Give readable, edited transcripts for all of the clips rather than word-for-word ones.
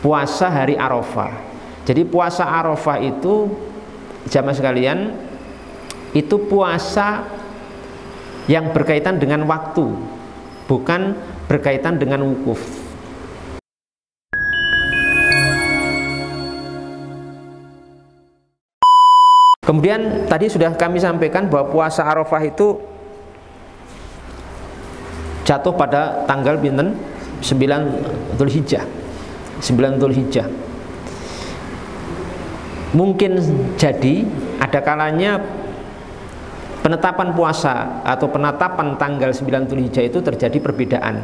puasa hari Arafah. Jadi puasa Arafah itu jamaah sekalian, itu puasa yang berkaitan dengan waktu, bukan berkaitan dengan wukuf. Kemudian tadi sudah kami sampaikan bahwa puasa Arafah itu jatuh pada tanggal binten 9 Dzulhijjah. 9 Dzulhijjah. Mungkin jadi ada kalanya penetapan puasa atau penetapan tanggal 9 Dzulhijjah itu terjadi perbedaan.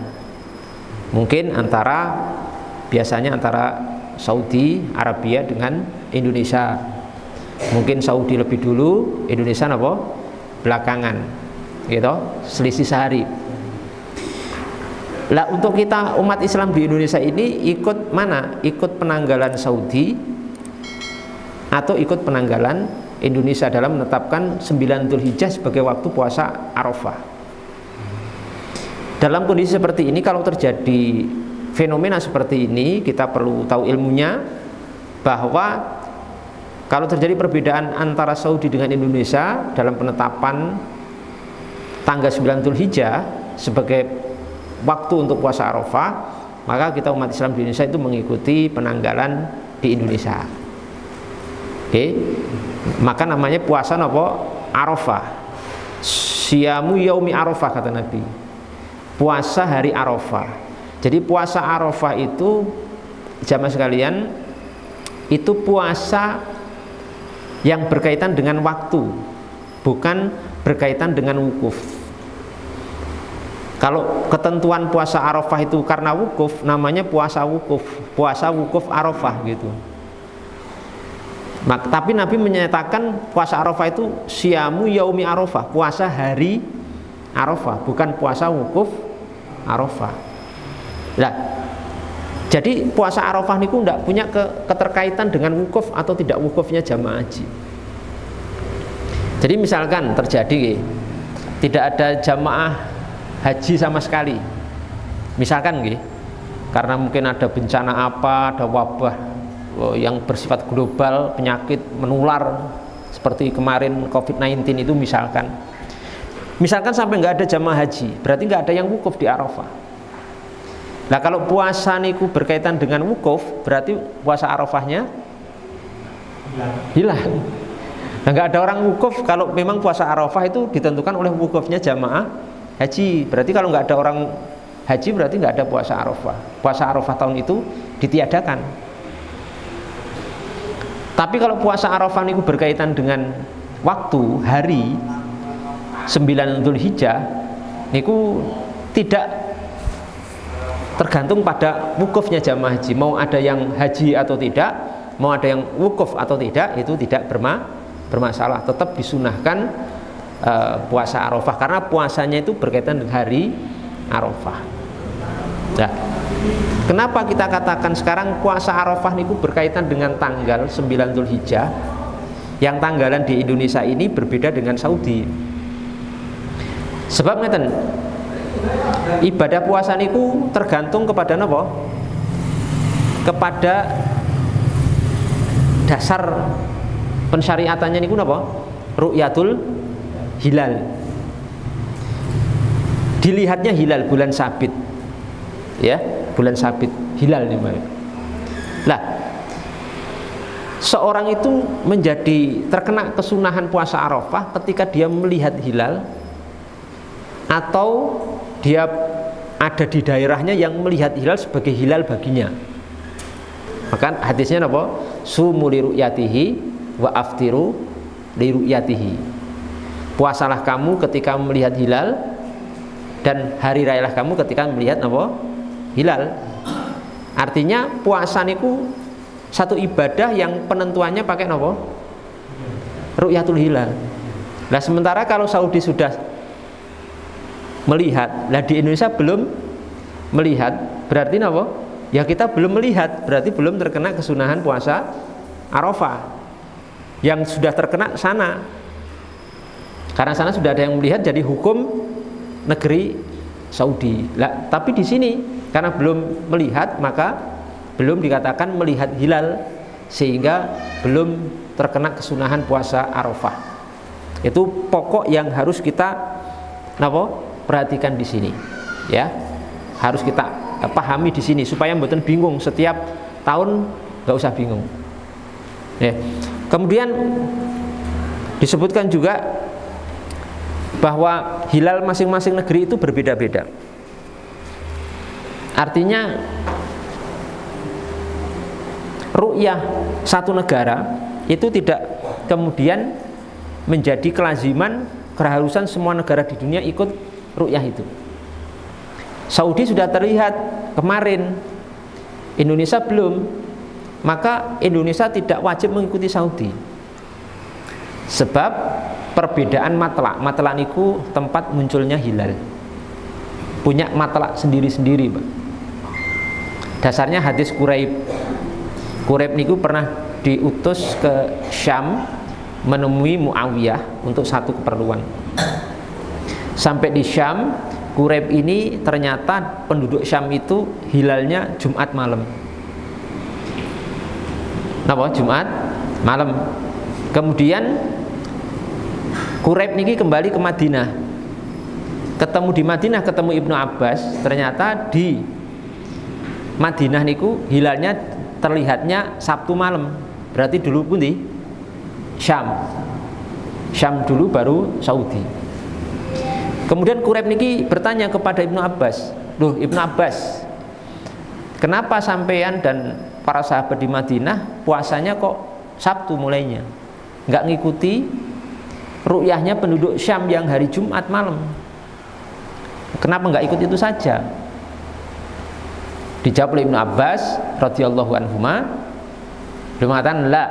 Mungkin biasanya antara Saudi Arabia dengan Indonesia. Mungkin Saudi lebih dulu, Indonesia apa? Belakangan. Gitu, selisih sehari. Lah untuk kita umat Islam di Indonesia ini ikut mana? Ikut penanggalan Saudi atau ikut penanggalan Indonesia dalam menetapkan 9 Dzulhijjah sebagai waktu puasa Arafah. Dalam kondisi seperti ini, kalau terjadi fenomena seperti ini, kita perlu tahu ilmunya, bahwa kalau terjadi perbedaan antara Saudi dengan Indonesia dalam penetapan tanggal 9 Dzulhijjah sebagai waktu untuk puasa Arafah, maka kita umat Islam di Indonesia itu mengikuti penanggalan di Indonesia. Oke, maka namanya puasa apa? Arafah. Siyamu yaumi Arafah, kata Nabi. Puasa hari Arafah. Jadi puasa Arafah itu jamaah sekalian, itu puasa yang berkaitan dengan waktu, bukan berkaitan dengan wukuf. Kalau ketentuan puasa Arafah itu karena wukuf, namanya puasa wukuf Arafah gitu. Tapi Nabi menyatakan puasa Arafah itu siyamu yaumi Arafah, puasa hari Arafah, bukan puasa wukuf Arafah. Nah, jadi puasa Arafah niku ndak punya keterkaitan dengan wukuf atau tidak wukufnya jamaah haji. Jadi misalkan terjadi tidak ada jamaah haji sama sekali, misalkan karena mungkin ada bencana apa, ada wabah yang bersifat global, penyakit menular seperti kemarin COVID-19 itu misalkan sampai nggak ada jamaah haji, berarti nggak ada yang wukuf di Arafah. Nah kalau puasa niku berkaitan dengan wukuf, berarti puasa Arafahnya hilang. Nah nggak ada orang wukuf kalau memang puasa Arafah itu ditentukan oleh wukufnya jamaah haji. Berarti kalau nggak ada orang haji, berarti nggak ada puasa Arafah. Puasa Arafah tahun itu ditiadakan. Tapi kalau puasa Arafah niku berkaitan dengan waktu, hari 9 Dzulhijjah niku tidak tergantung pada wukufnya jamaah haji. Mau ada yang haji atau tidak, mau ada yang wukuf atau tidak, itu tidak bermasalah. Tetap disunahkan puasa Arafah, karena puasanya itu berkaitan dengan hari Arafah. Nah, kenapa kita katakan sekarang puasa Arafah itu berkaitan dengan tanggal 9 Dzulhijjah, yang tanggalan di Indonesia ini berbeda dengan Saudi? Sebab ngeten, ibadah puasa niku tergantung kepada apa? Kepada dasar pensyariatannya niku apa? Ru'yatul hilal. Dilihatnya hilal, bulan sabit. Ya, bulan sabit, hilal nih, Mbak. Lah, seorang itu menjadi terkena kesunahan puasa Arafah ketika dia melihat hilal, atau dia ada di daerahnya yang melihat hilal sebagai hilal baginya. Maka hadisnya apa? Sumu li ru'yatihi wa aftiru li ru'yatihi. Puasalah kamu ketika melihat hilal, dan hari rayalah kamu ketika melihat apa? Hilal. Artinya puasa niku satu ibadah yang penentuannya pakai apa? Ru'yatul hilal. Nah sementara kalau Saudi sudah melihat, lah di Indonesia belum melihat, berarti apa? Ya kita belum melihat, berarti belum terkena kesunahan puasa Arafah. Yang sudah terkena sana, karena sana sudah ada yang melihat, jadi hukum negeri Saudi. Lah tapi di sini karena belum melihat, maka belum dikatakan melihat hilal, sehingga belum terkena kesunahan puasa Arafah. Itu pokok yang harus kita perhatikan di sini, ya. Harus kita pahami di sini supaya mboten bingung setiap tahun, nggak usah bingung. Ya. Kemudian disebutkan juga bahwa hilal masing-masing negeri itu berbeda-beda. Artinya ru'yah satu negara itu tidak kemudian menjadi kelaziman, keharusan semua negara di dunia ikut ru'yah itu. Saudi sudah terlihat kemarin, Indonesia belum, maka Indonesia tidak wajib mengikuti Saudi. Sebab perbedaan matlak niku tempat munculnya hilal, punya matlak sendiri-sendiri, Pak. Dasarnya hadis Quraib niku pernah diutus ke Syam menemui Muawiyah untuk satu keperluan. Sampai di Syam, Quraib ini ternyata penduduk Syam itu hilalnya Jumat malam. Jumat malam. Kemudian Quraib niki kembali ke Madinah. Ketemu di Madinah, ketemu Ibnu Abbas. Ternyata di Madinah niku hilalnya terlihatnya Sabtu malam. Berarti dulu pun di Syam. Syam dulu baru Saudi. Kemudian Quraib niki bertanya kepada Ibnu Abbas, "Loh, Ibnu Abbas, kenapa sampean dan para sahabat di Madinah puasanya kok Sabtu mulainya? Nggak ngikuti ru'yahnya penduduk Syam yang hari Jumat malam. Kenapa nggak ikut itu saja?" Dijawab oleh Ibnu Abbas radhiyallahu anhuma, beliau mengatakan, "La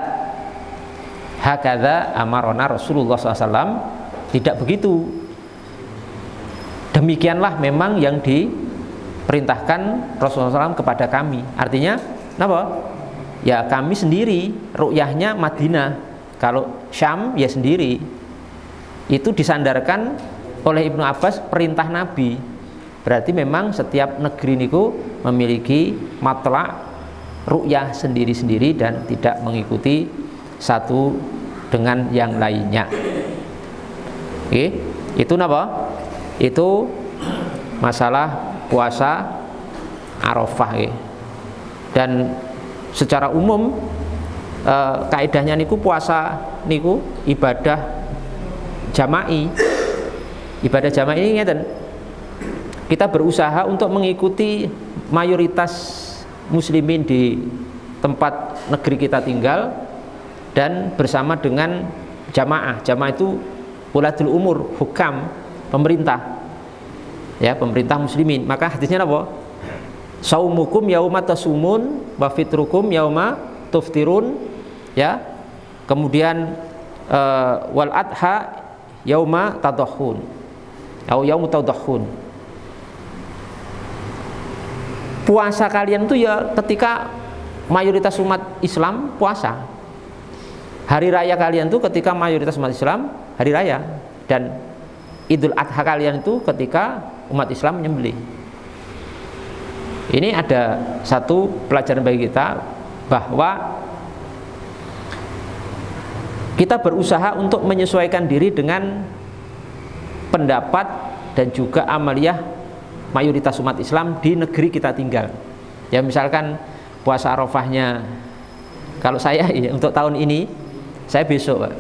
hakadza amarona Rasulullah SAW." Tidak begitu. Demikianlah memang yang diperintahkan Rasulullah SAW kepada kami. Artinya apa? Ya kami sendiri, ru'yahnya Madinah. Kalau Syam ya sendiri. Itu disandarkan oleh Ibnu Abbas perintah Nabi. Berarti memang setiap negeri niku memiliki matlak ru'yah sendiri-sendiri dan tidak mengikuti satu dengan yang lainnya. Oke, itu apa? Itu masalah puasa Arafah. Dan secara umum kaidahnya niku puasa niku ibadah jama'i. Ibadah jama'i ini ngeten. Kita berusaha untuk mengikuti mayoritas muslimin di tempat negeri kita tinggal dan bersama dengan jamaah. Jamaah itu ulatul umur, hukam, pemerintah. Ya, pemerintah muslimin. Maka hadisnya apa? Saumukum yauma tasumun wa fitrukum yauma tuftirun, ya. Kemudian wal adha yauma tadahhun. Atau yaumut tadahhun. Puasa kalian itu ya ketika mayoritas umat Islam puasa. Hari raya kalian itu ketika mayoritas umat Islam hari raya, dan Idul Adha kalian itu ketika umat Islam menyembelih. Ini ada satu pelajaran bagi kita bahwa kita berusaha untuk menyesuaikan diri dengan pendapat dan juga amaliyah mayoritas umat Islam di negeri kita tinggal. Ya misalkan puasa Arafahnya, kalau saya ya, untuk tahun ini saya besok, Pak.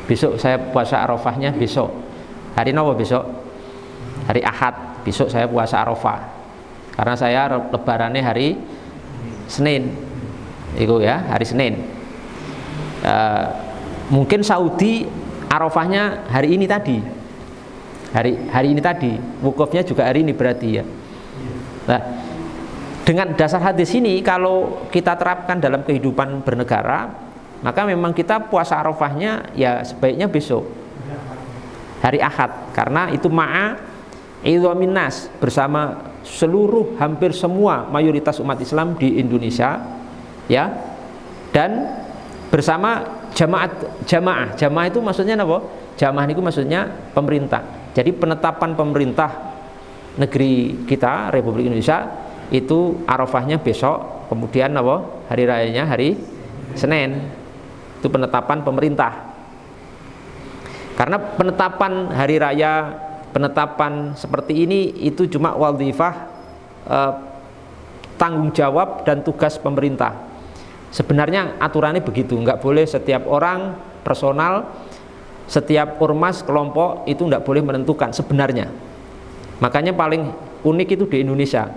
Besok saya puasa Arafahnya besok. Hari apa besok? Hari Ahad. Besok saya puasa Arafah. Karena saya lebarannya hari Senin. Itu ya, hari Senin. Mungkin Saudi Arafahnya hari ini tadi. Hari ini tadi. Wukufnya juga hari ini berarti ya. Nah, dengan dasar hadis ini kalau kita terapkan dalam kehidupan bernegara, maka memang kita puasa Arafahnya ya sebaiknya besok, hari Ahad, karena itu ma'a idhamin nas, bersama seluruh hampir semua mayoritas umat Islam di Indonesia, ya, dan bersama jamaah itu maksudnya apa? Jamaah itu maksudnya pemerintah. Jadi penetapan pemerintah negeri kita Republik Indonesia itu Arafahnya besok, kemudian apa? Hari rayanya hari Senin. Itu penetapan pemerintah. Karena penetapan hari raya, penetapan seperti ini itu cuma wazifah tanggung jawab dan tugas pemerintah. Sebenarnya aturannya begitu, nggak boleh setiap orang personal, setiap ormas kelompok itu nggak boleh menentukan sebenarnya. Makanya paling unik itu di Indonesia.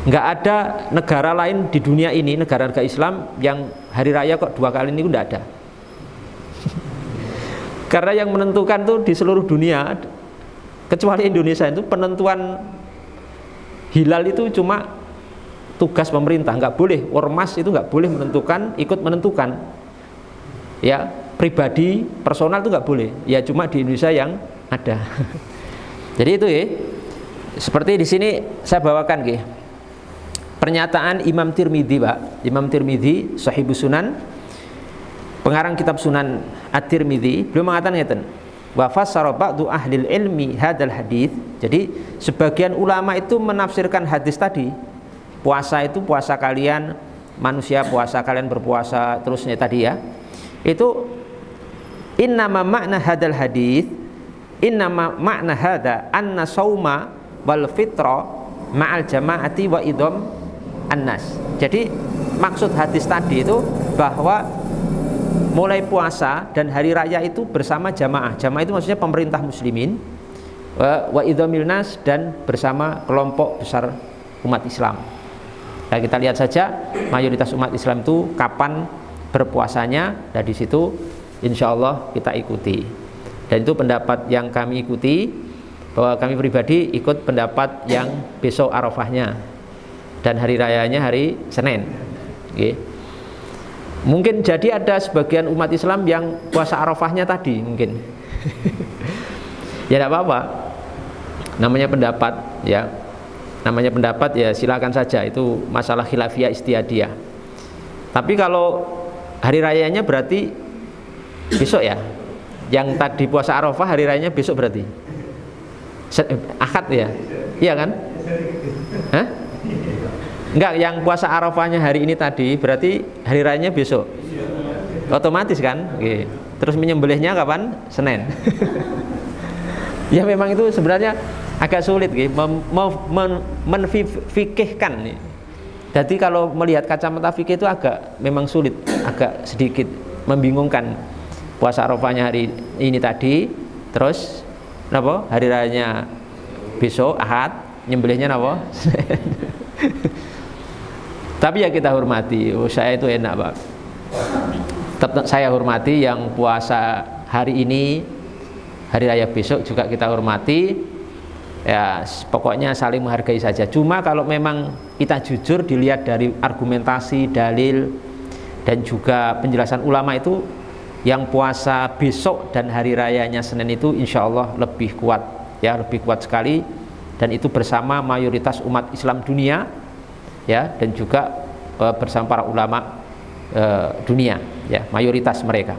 Nggak ada negara lain di dunia ini, negara-negara Islam yang hari raya kok 2 kali ini nggak ada. Karena yang menentukan tuh di seluruh dunia, kecuali Indonesia itu penentuan hilal itu cuma tugas pemerintah, nggak boleh ormas itu nggak boleh menentukan, ikut menentukan. Ya pribadi personal itu nggak boleh. Ya cuma di Indonesia yang ada. Jadi itu ya. Seperti di sini saya bawakan ya. Pernyataan Imam Tirmidzi, Pak. Imam Tirmidzi, Shahihus Sunan, pengarang kitab Sunan At-Tirmidzi, beliau mengatakan ngeten, wa fassara ba'du ahli ilmi hadzal hadits. Jadi sebagian ulama itu menafsirkan hadis tadi, puasa itu puasa kalian, manusia puasa kalian berpuasa terusnya tadi ya. Itu innama makna hadzal hadits, innama makna hadza anna sauma wal fitra ma'al jama'ati wa idham annas. Jadi maksud hadis tadi itu bahwa mulai puasa dan hari raya itu bersama jamaah. Jamaah itu maksudnya pemerintah muslimin, wa idhamil nas, dan bersama kelompok besar umat Islam. Nah, kita lihat saja mayoritas umat Islam itu kapan berpuasanya, dan di situ insya Allah kita ikuti. Dan itu pendapat yang kami ikuti, bahwa kami pribadi ikut pendapat yang besok Arafahnya dan hari rayanya hari Senin. Okay. Mungkin jadi ada sebagian umat Islam yang puasa Arafahnya tadi mungkin. Ya tidak apa-apa. Namanya pendapat ya. Namanya pendapat ya silakan saja, itu masalah khilafiyah istihadiyah. Tapi kalau hari rayanya berarti besok ya. Yang tadi puasa Arafah hari rayanya besok berarti Ahad ya. Iya kan? Hah? Enggak, yang puasa Arafahnya hari ini tadi berarti hari rayanya besok. Otomatis kan? Oke. Terus menyembelihnya kapan? Senin. Ya memang itu sebenarnya agak sulit menfikihkan. Jadi kalau melihat kacamata fikih itu agak memang sulit, agak sedikit membingungkan. Puasa Arafahnya hari ini tadi, terus apa? Hari rayanya besok Ahad, nyembelihnya apa? Tapi ya kita hormati. Oh, saya itu enak, Pak. Tetap saya hormati yang puasa hari ini, hari raya besok juga kita hormati. Ya, pokoknya saling menghargai saja. Cuma kalau memang kita jujur dilihat dari argumentasi, dalil, dan juga penjelasan ulama itu, yang puasa besok dan hari rayanya Senin itu insya Allah lebih kuat, ya lebih kuat sekali, dan itu bersama mayoritas umat Islam dunia, ya, dan juga bersama para ulama dunia, ya mayoritas mereka.